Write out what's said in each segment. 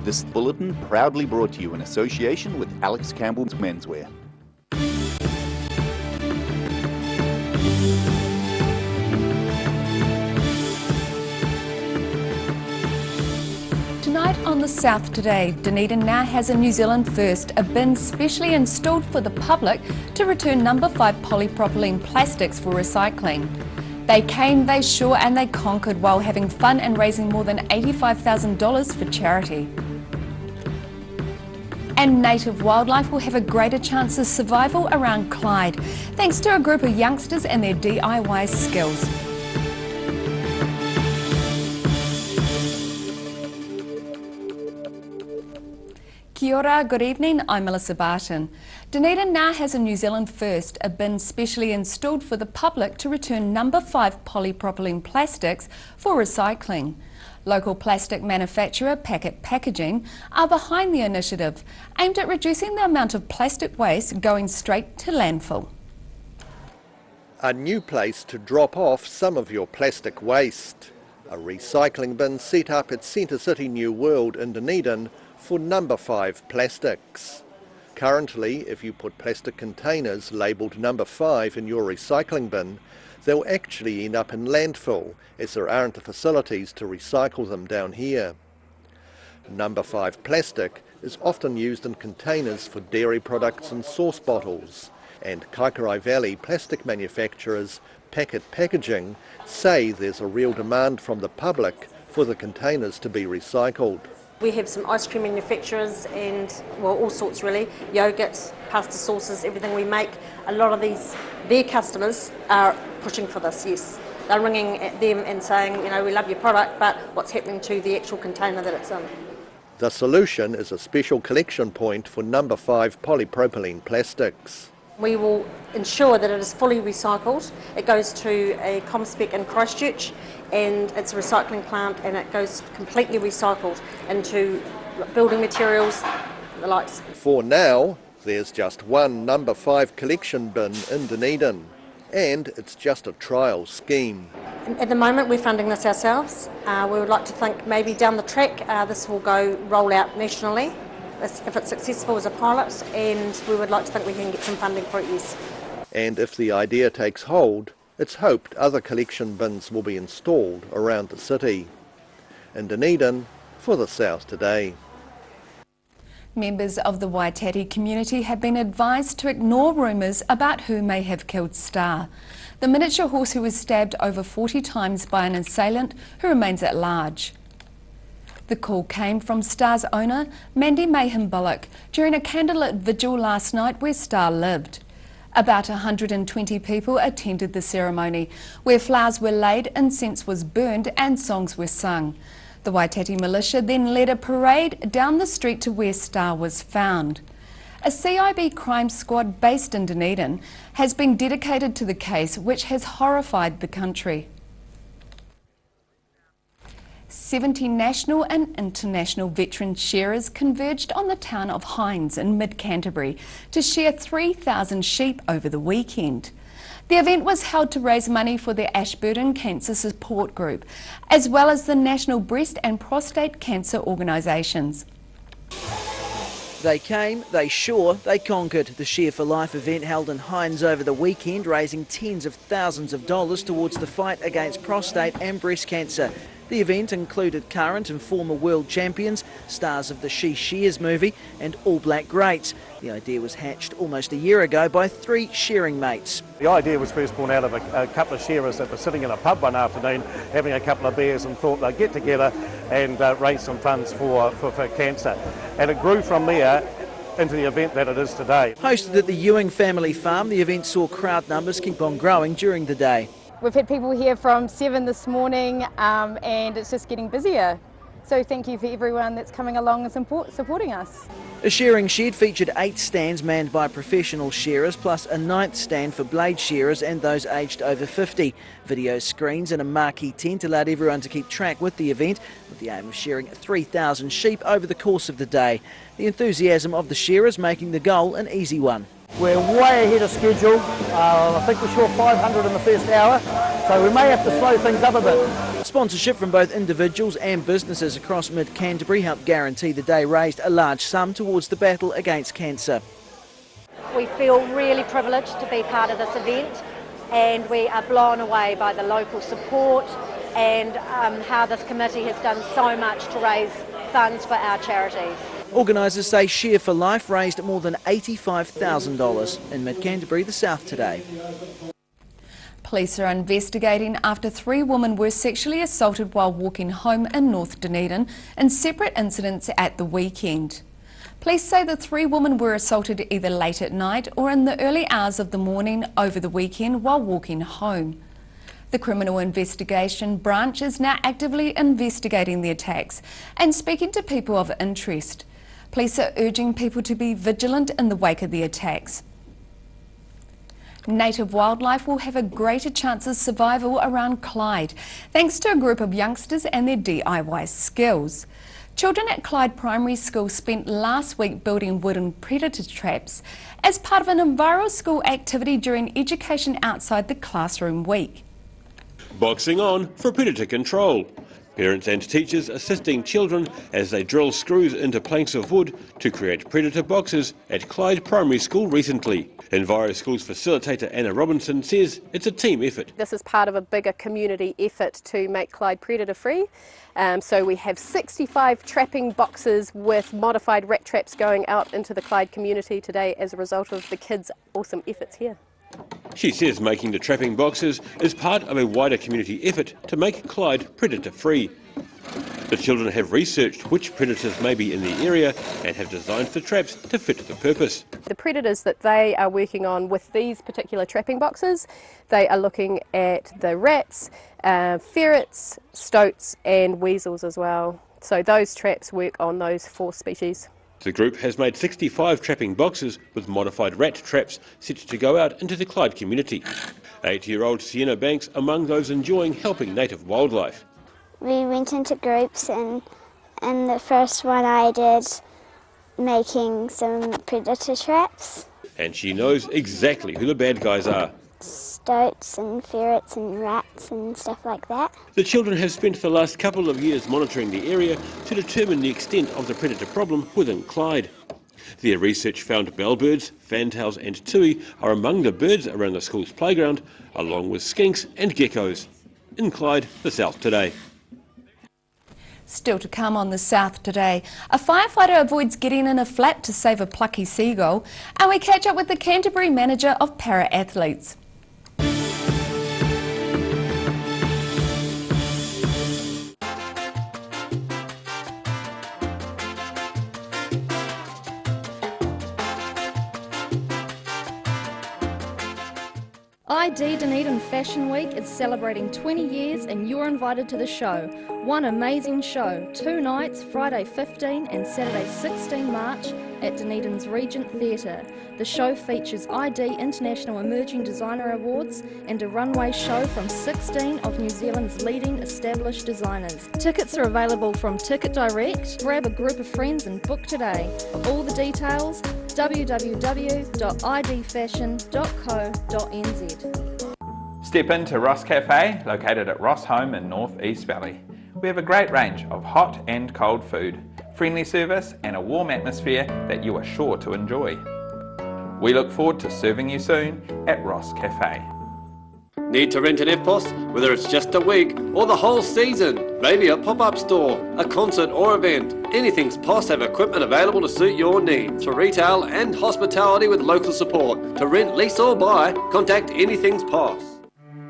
This bulletin proudly brought to you in association with Alex Campbell's Menswear. Tonight on The South Today, Dunedin now has a New Zealand first, a bin specially installed for the public to return number 5 polypropylene plastics for recycling. They came, they saw and they conquered while having fun and raising more than $85,000 for charity. And native wildlife will have a greater chance of survival around Clyde, thanks to a group of youngsters and their DIY skills. Kia ora, good evening, I'm Melissa Barton. Dunedin now has a New Zealand first, a bin specially installed for the public to return number 5 polypropylene plastics for recycling. Local plastic manufacturer Packet Packaging are behind the initiative, aimed at reducing the amount of plastic waste going straight to landfill. A new place to drop off some of your plastic waste. A recycling bin set up at Centre City New World in Dunedin for number 5 plastics. Currently, if you put plastic containers labelled number 5 in your recycling bin, they'll actually end up in landfill, as there aren't the facilities to recycle them down here. Number 5 plastic is often used in containers for dairy products and sauce bottles, and Kaikorai Valley plastic manufacturers Packet Packaging say there's a real demand from the public for the containers to be recycled. We have some ice cream manufacturers and, well, all sorts really, yogurt, pasta sauces, everything we make. A lot of their customers are pushing for this, yes. They're ringing at them and saying, you know, we love your product, but what's happening to the actual container that it's in? The solution is a special collection point for number 5 polypropylene plastics. We will ensure that it is fully recycled. It goes to a ComSpec in Christchurch and it's a recycling plant, and it goes completely recycled into building materials, the likes. For now, there's just one number 5 collection bin in Dunedin, and it's just a trial scheme. At the moment we're funding this ourselves. We would like to think maybe down the track this will roll out nationally if it's successful as a pilot, and we would like to think we can get some funding for it, yes. And if the idea takes hold, it's hoped other collection bins will be installed around the city. In Dunedin, for The South Today. Members of the Waitati community have been advised to ignore rumours about who may have killed Star, the miniature horse who was stabbed over 40 times by an assailant who remains at large. The call came from Star's owner, Mandy Mayhem Bullock, during a candlelit vigil last night where Star lived. About 120 people attended the ceremony, where flowers were laid, incense was burned and songs were sung. The Waitati militia then led a parade down the street to where Star was found. A CIB crime squad based in Dunedin has been dedicated to the case, which has horrified the country. 70 national and international veteran shearers converged on the town of Hinds in mid-Canterbury to shear 3,000 sheep over the weekend. The event was held to raise money for the Ashburton Cancer Support Group, as well as the National Breast and Prostate Cancer Organisations. They came, they saw, they conquered. The Shear for Life event held in Hinds over the weekend, raising tens of thousands of dollars towards the fight against prostate and breast cancer. The event included current and former world champions, stars of the She Shears movie and All Black greats. The idea was hatched almost a year ago by 3 shearing mates. The idea was first born out of a couple of shearers that were sitting in a pub one afternoon having a couple of beers and thought they'd get together and raise some funds for cancer. And it grew from there into the event that it is today. Hosted at the Ewing family farm, the event saw crowd numbers keep on growing during the day. We've had people here from 7 this morning and it's just getting busier. So thank you for everyone that's coming along and supporting us. A shearing shed featured 8 stands manned by professional shearers, plus a 9th stand for blade shearers and those aged over 50. Video screens and a marquee tent allowed everyone to keep track with the event, with the aim of shearing 3,000 sheep over the course of the day. The enthusiasm of the shearers making the goal an easy one. We're way ahead of schedule. I think we shore 500 in the first hour, so we may have to slow things up a bit. Sponsorship from both individuals and businesses across mid-Canterbury helped guarantee the day raised a large sum towards the battle against cancer. We feel really privileged to be part of this event, and we are blown away by the local support and how this committee has done so much to raise funds for our charities. Organisers say Share for Life raised more than $85,000 in mid-Canterbury, the South today. Police are investigating after 3 women were sexually assaulted while walking home in North Dunedin in separate incidents at the weekend. Police say the 3 women were assaulted either late at night or in the early hours of the morning over the weekend while walking home. The Criminal Investigation Branch is now actively investigating the attacks and speaking to people of interest. Police are urging people to be vigilant in the wake of the attacks. Native wildlife will have a greater chance of survival around Clyde, thanks to a group of youngsters and their DIY skills. Children at Clyde Primary School spent last week building wooden predator traps as part of an Enviro School activity during Education Outside the Classroom Week. Boxing on for predator control. Parents and teachers assisting children as they drill screws into planks of wood to create predator boxes at Clyde Primary School recently. Enviro School's facilitator Anna Robinson says it's a team effort. This is part of a bigger community effort to make Clyde predator free. So we have 65 trapping boxes with modified rat traps going out into the Clyde community today as a result of the kids' awesome efforts here. She says making the trapping boxes is part of a wider community effort to make Clyde predator free. The children have researched which predators may be in the area and have designed the traps to fit the purpose. The predators that they are working on with these particular trapping boxes, they are looking at the rats, ferrets, stoats and weasels as well. So those traps work on those 4 species. The group has made 65 trapping boxes with modified rat traps set to go out into the Clyde community. 8-year-old Sienna Banks among those enjoying helping native wildlife. We went into groups and the first one I did making some predator traps. And she knows exactly who the bad guys are. Stoats and ferrets and rats and stuff like that. The children have spent the last couple of years monitoring the area to determine the extent of the predator problem within Clyde. Their research found bellbirds, fantails and tui are among the birds around the school's playground, along with skinks and geckos. In Clyde, the South today. Still to come on the South today, a firefighter avoids getting in a flat to save a plucky seagull, and we catch up with the Canterbury manager of para-athletes. ID Dunedin Fashion Week is celebrating 20 years and you're invited to the show. One amazing show, 2 nights, Friday 15 and Saturday 16 March at Dunedin's Regent Theatre. The show features ID International Emerging Designer Awards and a runway show from 16 of New Zealand's leading established designers. Tickets are available from Ticket Direct. Grab a group of friends and book today. All the details, www.idfashion.co.nz. Step into Ross Cafe, located at Ross Home in North East Valley. We have a great range of hot and cold food, friendly service and a warm atmosphere that you are sure to enjoy. We look forward to serving you soon at Ross Cafe. Need to rent an EFTPOS? Whether it's just a week or the whole season, maybe a pop-up store, a concert or event, Anything's POS have equipment available to suit your needs for retail and hospitality with local support. To rent, lease or buy, contact Anything's POS.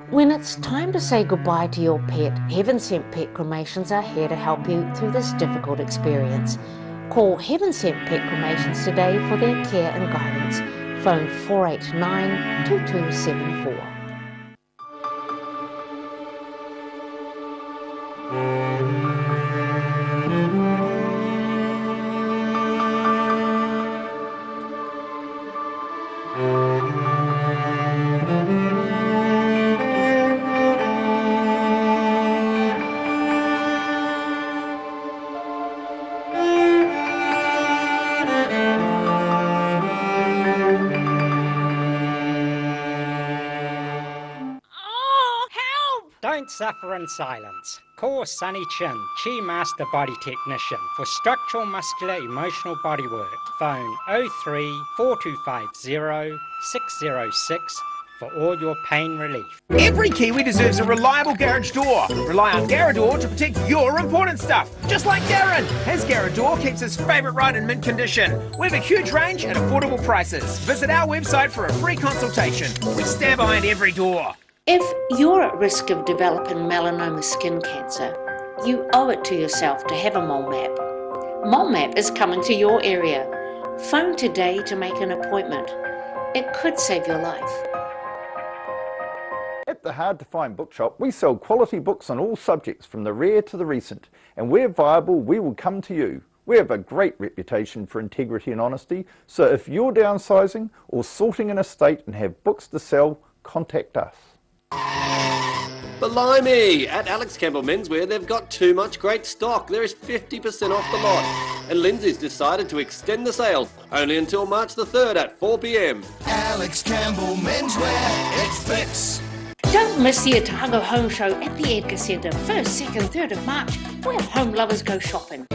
When it's time to say goodbye to your pet, Heaven Sent Pet Cremations are here to help you through this difficult experience. Call Heaven Sent Pet Cremations today for their care and guidance. Phone 489 2274. Don't suffer in silence. Call Sunny Chin, Chi Master Body Technician for structural, muscular, emotional bodywork. Phone 03 4250 606 for all your pain relief. Every Kiwi deserves a reliable garage door. Rely on Garador to protect your important stuff. Just like Darren, his Garador keeps his favourite ride in mint condition. We have a huge range at affordable prices. Visit our website for a free consultation. We stand behind every door. If you're at risk of developing melanoma skin cancer, you owe it to yourself to have a mole map. Mole Map is coming to your area. Phone today to make an appointment. It could save your life. At the Hard to Find Bookshop, we sell quality books on all subjects from the rare to the recent, and where viable, we will come to you. We have a great reputation for integrity and honesty, so if you're downsizing or sorting an estate and have books to sell, contact us. Blimey! At Alex Campbell Menswear, they've got too much great stock. There is 50% off the lot. And Lindsay's decided to extend the sale, only until March the 3rd at 4 p.m. Alex Campbell Menswear, it fits. Don't miss the Otago Home Show at the Edgar Centre, 1st, 2nd, 3rd of March, where home lovers go shopping.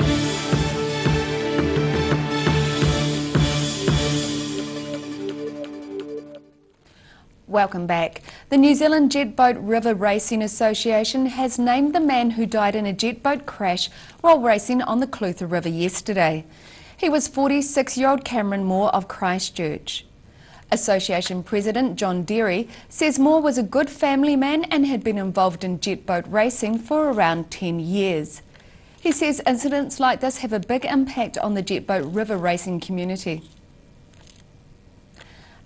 Welcome back. The New Zealand Jet Boat River Racing Association has named the man who died in a jet boat crash while racing on the Clutha River yesterday. He was 46-year-old Cameron Moore of Christchurch. Association President John Derry says Moore was a good family man and had been involved in jet boat racing for around 10 years. He says incidents like this have a big impact on the jet boat river racing community.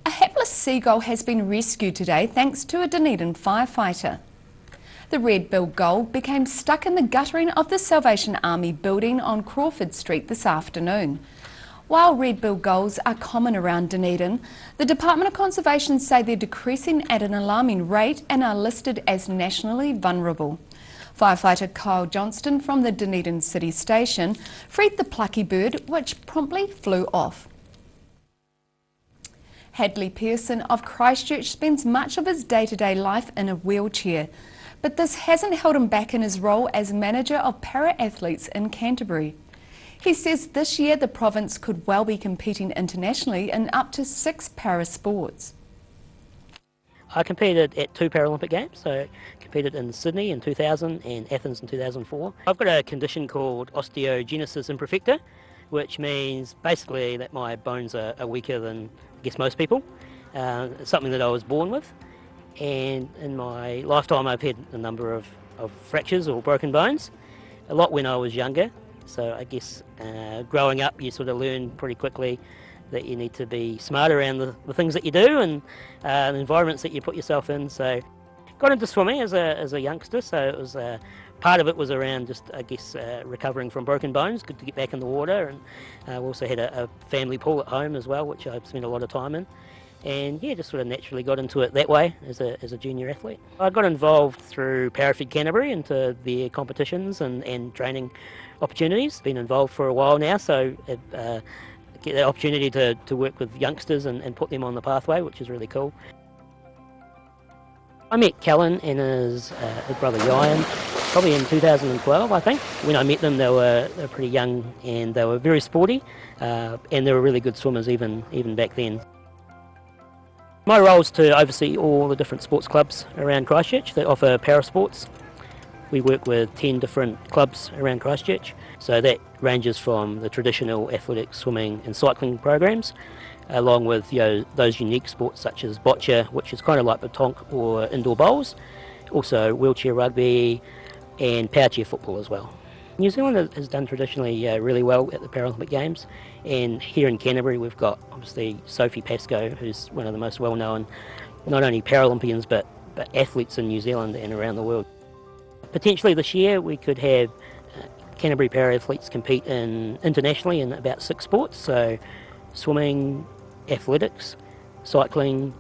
A hapless seagull has been rescued today thanks to a Dunedin firefighter. The red-billed gull became stuck in the guttering of the Salvation Army building on Crawford Street this afternoon. While red-billed gulls are common around Dunedin, the Department of Conservation say they're decreasing at an alarming rate and are listed as nationally vulnerable. Firefighter Kyle Johnston from the Dunedin City Station freed the plucky bird, which promptly flew off. Hadley Pearson of Christchurch spends much of his day-to-day life in a wheelchair, but this hasn't held him back in his role as manager of para-athletes in Canterbury. He says this year the province could well be competing internationally in up to 6 para-sports. I competed at 2 Paralympic Games, so competed in Sydney in 2000 and Athens in 2004. I've got a condition called osteogenesis imperfecta, which means basically that my bones are weaker than, I guess, most people. It's something that I was born with, and in my lifetime I've had a number of fractures or broken bones, a lot when I was younger. So I guess growing up you sort of learn pretty quickly that you need to be smart around the things that you do and the environments that you put yourself in. So got into swimming as a youngster, so it was part of it was around just, I guess, recovering from broken bones, good to get back in the water, and we also had a family pool at home as well, which I've spent a lot of time in. And yeah, just sort of naturally got into it that way as a junior athlete. I got involved through Parafed Canterbury into their competitions and training opportunities. Been involved for a while now, so get the opportunity to work with youngsters and put them on the pathway, which is really cool. I met Callan and his brother Ryan probably in 2012, I think. When I met them, they were pretty young and they were very sporty, and they were really good swimmers even back then. My role is to oversee all the different sports clubs around Christchurch that offer parasports. We work with 10 different clubs around Christchurch, so that ranges from the traditional athletics, swimming and cycling programs, along with those unique sports such as boccia, which is kind of like petanque or indoor bowls, also wheelchair rugby and power chair football as well. New Zealand has done traditionally really well at the Paralympic Games, and here in Canterbury we've got obviously Sophie Pascoe, who's one of the most well-known not only Paralympians but athletes in New Zealand and around the world. Potentially this year we could have Canterbury para-athletes compete internationally in about 6 sports, so swimming, athletics, cycling,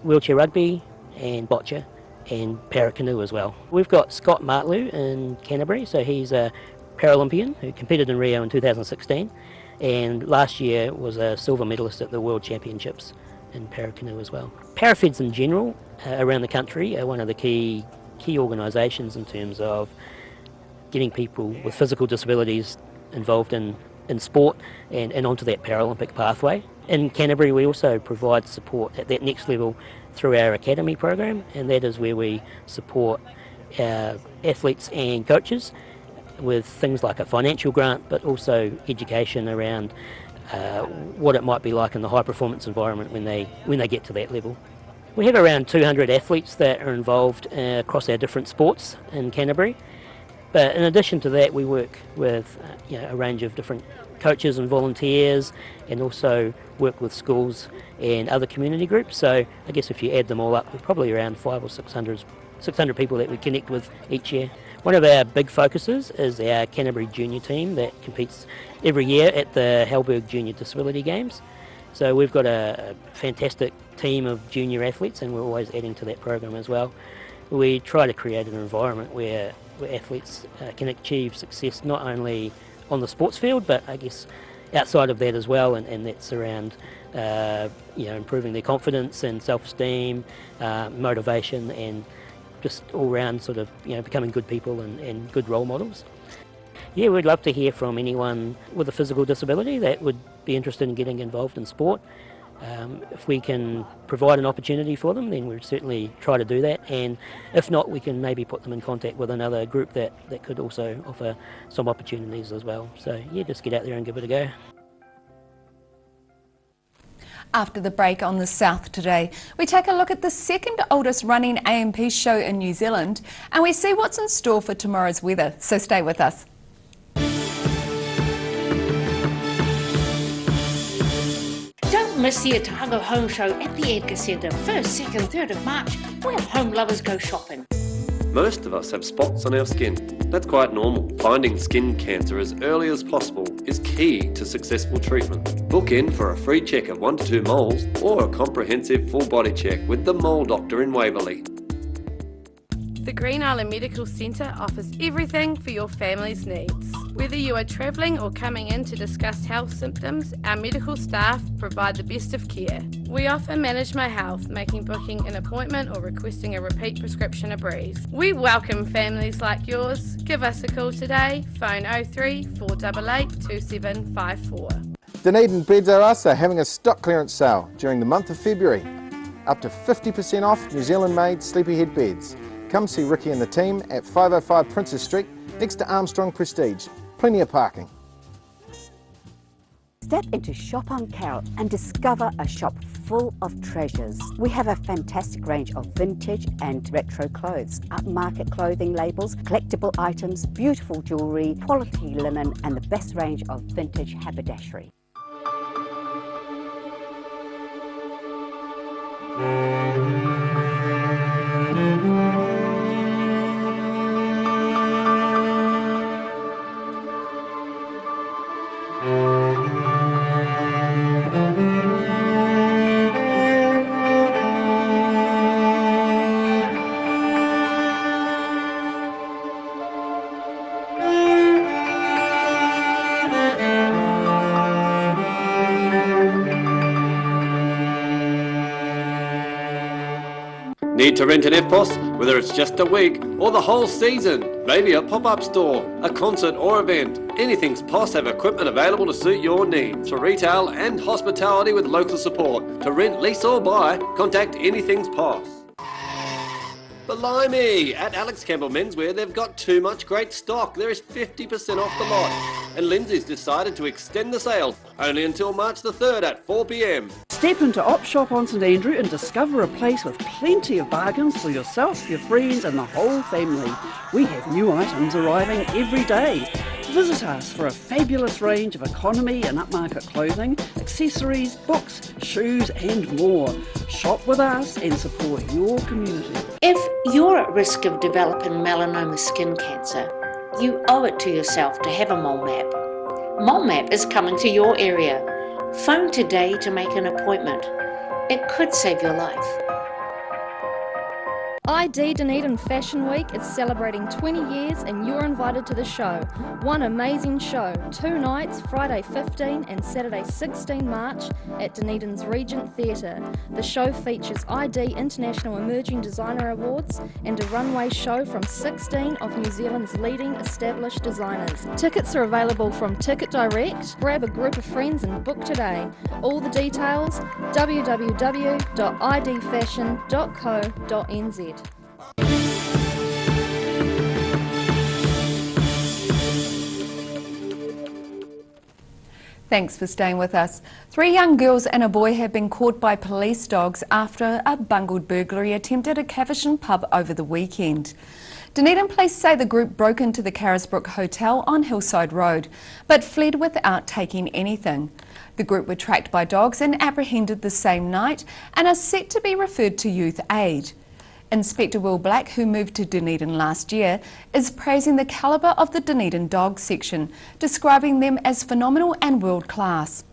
wheelchair rugby and boccia, and para-canoe as well. We've got Scott Martlew in Canterbury, so he's a Paralympian who competed in Rio in 2016 and last year was a silver medalist at the World Championships in para-canoe as well. Parafeds in general around the country are one of the key key organisations in terms of getting people with physical disabilities involved in sport and onto that Paralympic pathway. In Canterbury we also provide support at that next level through our academy program, and that is where we support our athletes and coaches with things like a financial grant, but also education around what it might be like in the high performance environment when they get to that level. We have around 200 athletes that are involved across our different sports in Canterbury, but in addition to that we work with a range of different coaches and volunteers, and also work with schools and other community groups. So I guess if you add them all up, we're probably around 500 or 600 people that we connect with each year. One of our big focuses is our Canterbury Junior team that competes every year at the Halberg Junior Disability Games. So we've got a fantastic team of junior athletes, and we're always adding to that program as well. We try to create an environment where athletes can achieve success not only on the sports field, but I guess outside of that as well, and that's around improving their confidence and self-esteem, motivation, and just all round sort of becoming good people and good role models. Yeah, we'd love to hear from anyone with a physical disability that would be interested in getting involved in sport. If we can provide an opportunity for them, then we'd certainly try to do that, and if not, we can maybe put them in contact with another group that could also offer some opportunities as well. So yeah, just get out there and give it a go. After the break on the South Today, we take a look at the second oldest running AMP show in New Zealand, and we see what's in store for tomorrow's weather, so stay with us. Don't miss the Otago Home Show at the Edgar Centre, 1st, 2nd, 3rd of March, where home lovers go shopping. Most of us have spots on our skin. That's quite normal. Finding skin cancer as early as possible is key to successful treatment. Book in for a free check of 1 to 2 moles or a comprehensive full body check with the Mole Doctor in Waverley. The Green Island Medical Centre offers everything for your family's needs. Whether you are travelling or coming in to discuss health symptoms, our medical staff provide the best of care. We offer Manage My Health, making booking an appointment or requesting a repeat prescription a breeze. We welcome families like yours. Give us a call today, phone 03 488 2754. Dunedin Beds R Us are having a stock clearance sale during the month of February. Up to 50% off New Zealand made Sleepyhead beds. Come see Ricky and the team at 505 Princess Street next to Armstrong Prestige. Plenty of parking. Step into Shop on Carrot and discover a shop full of treasures. We have a fantastic range of vintage and retro clothes, upmarket clothing labels, collectible items, beautiful jewellery, quality linen and the best range of vintage haberdashery. Need to rent an EFTPOS? Whether it's just a week or the whole season, maybe a pop-up store, a concert or event, Anything's POS have equipment available to suit your needs for retail and hospitality with local support. To rent, lease or buy, contact Anything's POS. Blimey! At Alex Campbell Menswear, they've got too much great stock. There is 50% off the lot. And Lindsay's decided to extend the sale only until March the 3rd at 4 p.m. Step into Op Shop on St Andrew and discover a place with plenty of bargains for yourself, your friends and the whole family. We have new items arriving every day. Visit us for a fabulous range of economy and upmarket clothing, accessories, books, shoes and more. Shop with us and support your community. If you're at risk of developing melanoma skin cancer, you owe it to yourself to have a mole map. Mole Map is coming to your area. Phone today to make an appointment. It could save your life. ID Dunedin Fashion Week is celebrating 20 years and you're invited to the show. One amazing show, 2 nights, Friday 15 and Saturday 16 March at Dunedin's Regent Theatre. The show features ID International Emerging Designer Awards and a runway show from 16 of New Zealand's leading established designers. Tickets are available from Ticket Direct. Grab a group of friends and book today. All the details, www.idfashion.co.nz. Thanks for staying with us. 3 young girls and a boy have been caught by police dogs after a bungled burglary attempt at a Caversham pub over the weekend. Dunedin Police say the group broke into the Carisbrook Hotel on Hillside Road, but fled without taking anything. The group were tracked by dogs and apprehended the same night and are set to be referred to Youth Aid. Inspector Will Black, who moved to Dunedin last year, is praising the calibre of the Dunedin Dog section, describing them as phenomenal and world-class.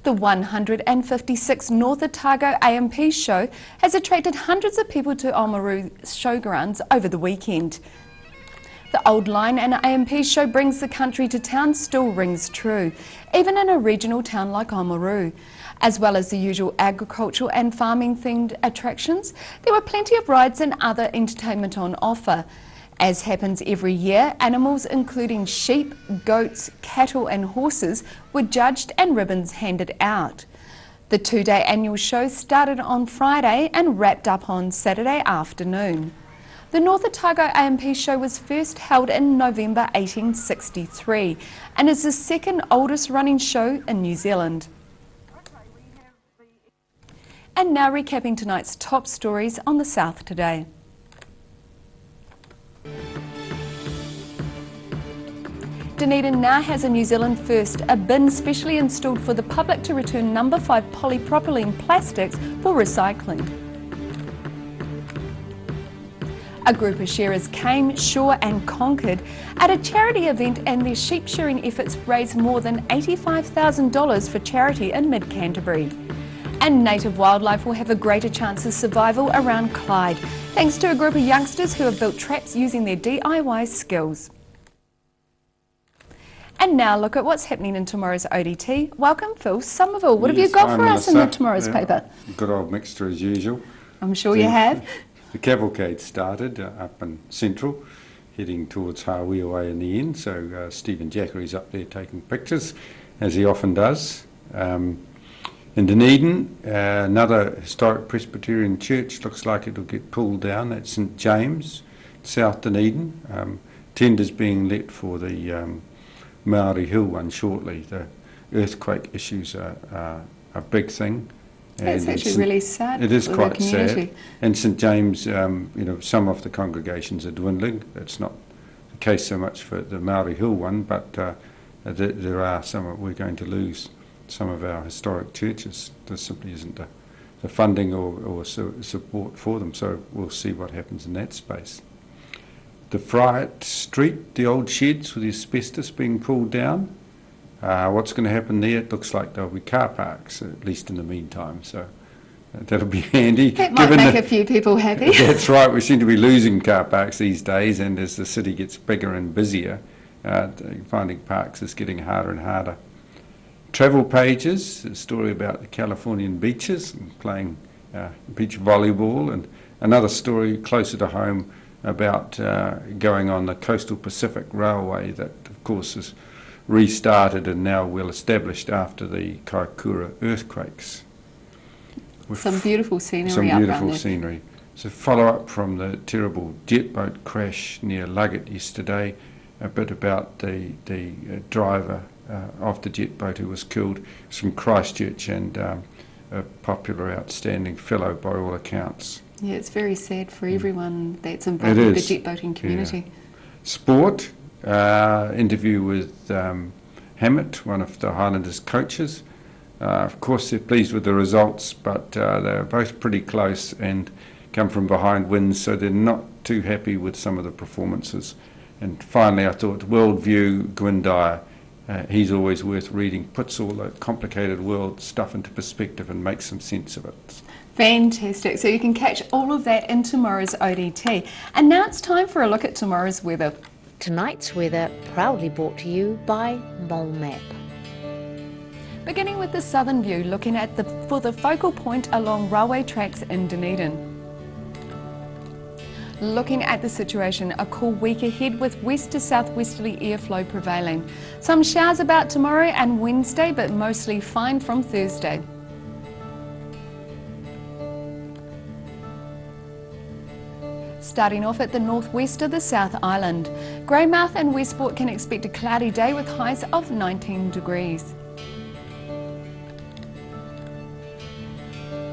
The 156th North Otago AMP show has attracted hundreds of people to Oamaru showgrounds over the weekend. The old line and AMP show brings the country to town still rings true, even in a regional town like Oamaru. As well as the usual agricultural and farming themed attractions, there were plenty of rides and other entertainment on offer. As happens every year, animals including sheep, goats, cattle and horses were judged and ribbons handed out. The 2-day annual show started on Friday and wrapped up on Saturday afternoon. The North Otago AMP show was first held in November 1863 and is the second oldest running show in New Zealand. And now recapping tonight's top stories on the South Today. Dunedin now has a New Zealand first, a bin specially installed for the public to return number 5 polypropylene plastics for recycling. A group of shearers came, shore and conquered at a charity event, and their sheep shearing efforts raised more than $85,000 for charity in mid-Canterbury. And native wildlife will have a greater chance of survival around Clyde, thanks to a group of youngsters who have built traps using their DIY skills. And now look at what's happening in tomorrow's ODT. Welcome, Phil Somerville. What have you got for us in tomorrow's paper? Good old mixture as usual. I'm sure you have. The cavalcade started up in Central, heading towards Hawaiiwai in the end, so Stephen Jackery's up there taking pictures, as he often does. In Dunedin, another historic Presbyterian church looks like it'll get pulled down. That's St James, South Dunedin. Tenders being let for the Maori Hill one shortly. The earthquake issues are a big thing. It's actually really sad. It is for quite the community. sad. And St James, some of the congregations are dwindling. That's not the case so much for the Maori Hill one, but there are some. We're going to lose some of our historic churches. There simply isn't the funding or support for them, so we'll see what happens in that space. The Friat Street, the old sheds with the asbestos being pulled down, what's going to happen there? It looks like there'll be car parks, at least in the meantime, so that'll be handy. That might make a few people happy. That's right, we seem to be losing car parks these days, and as the city gets bigger and busier, finding parks is getting harder and harder. Travel pages, a story about the Californian beaches and playing beach volleyball, and another story closer to home about going on the Coastal Pacific Railway that, of course, is restarted and now well established after the Kaikoura earthquakes. Some beautiful scenery Some up beautiful around there. scenery. So follow-up from the terrible jet boat crash near Luggett yesterday, a bit about the driver of the jet boat who was killed. It's from Christchurch and a popular, outstanding fellow by all accounts. Yeah, it's very sad for everyone that's involved in the jet boating community. Yeah. Sport, interview with Hammett, one of the Highlanders coaches. Of course, they're pleased with the results, but they're both pretty close and come from behind wins, so they're not too happy with some of the performances. And finally, I thought Worldview, Gwyn Dyer, he's always worth reading, puts all the complicated world stuff into perspective and makes some sense of it. Fantastic. So you can catch all of that in tomorrow's ODT. And now it's time for a look at tomorrow's weather. Tonight's weather proudly brought to you by MolMap. Beginning with the southern view, looking at for the focal point along railway tracks in Dunedin. Looking at the situation, a cool week ahead with west to southwesterly airflow prevailing. Some showers about tomorrow and Wednesday, but mostly fine from Thursday. Starting off at the northwest of the South Island. Greymouth and Westport can expect a cloudy day with highs of 19 degrees.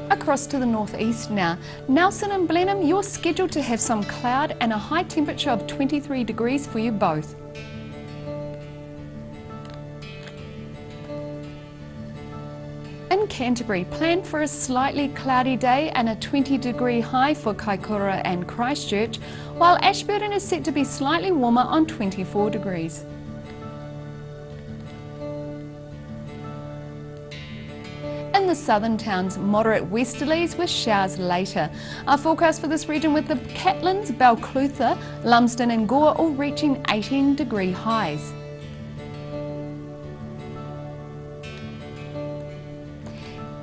Across to the northeast now. Nelson and Blenheim, you're scheduled to have some cloud and a high temperature of 23 degrees for you both. In Canterbury, plan for a slightly cloudy day and a 20-degree high for Kaikoura and Christchurch, while Ashburton is set to be slightly warmer on 24 degrees. In the southern towns, moderate westerlies with showers later. Our forecast for this region with the Catlins, Balclutha, Lumsden and Gore all reaching 18-degree highs.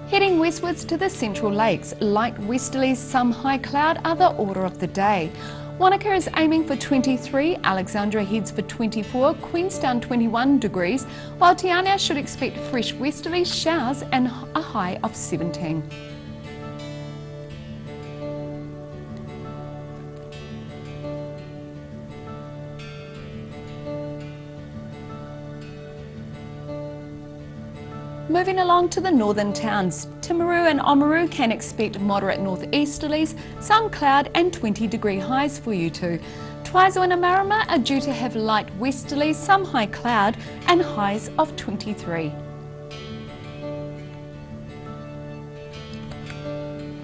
Heading westwards to the Central Lakes, light westerlies, some high cloud are the order of the day. Wanaka is aiming for 23, Alexandra heads for 24, Queenstown 21 degrees, while Te Anau should expect fresh westerly showers and a high of 17. Moving along to the northern towns, Timaru and Oamaru can expect moderate northeasterlies, some cloud and 20-degree highs for you two. Twizel and Amarama are due to have light westerlies, some high cloud and highs of 23.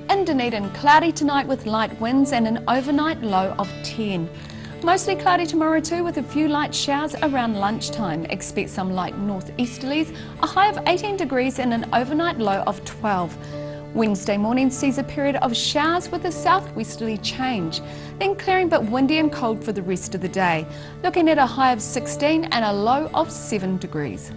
In Dunedin, cloudy tonight with light winds and an overnight low of 10. Mostly cloudy tomorrow too, with a few light showers around lunchtime. Expect some light northeasterlies, a high of 18 degrees and an overnight low of 12. Wednesday morning sees a period of showers with a southwesterly change, then clearing but windy and cold for the rest of the day. Looking at a high of 16 and a low of 7 degrees.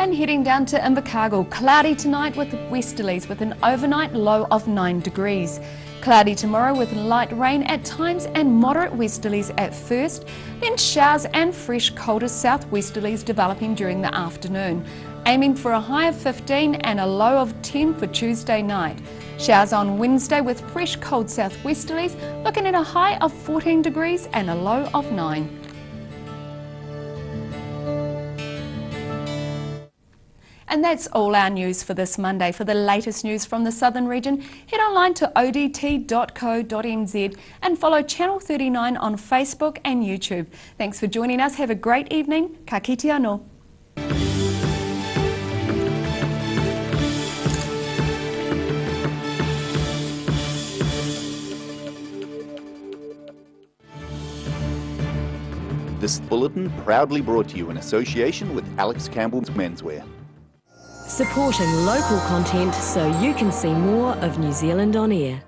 And heading down to Invercargill, cloudy tonight with westerlies with an overnight low of 9 degrees. Cloudy tomorrow with light rain at times and moderate westerlies at first, then showers and fresh colder southwesterlies developing during the afternoon. Aiming for a high of 15 and a low of 10 for Tuesday night. Showers on Wednesday with fresh cold southwesterlies, looking at a high of 14 degrees and a low of 9. And that's all our news for this Monday. For the latest news from the southern region, head online to odt.co.nz and follow Channel 39 on Facebook and YouTube. Thanks for joining us. Have a great evening. Ka kite anō. This bulletin proudly brought to you in association with Alex Campbell's Menswear. Supporting local content so you can see more of New Zealand on air.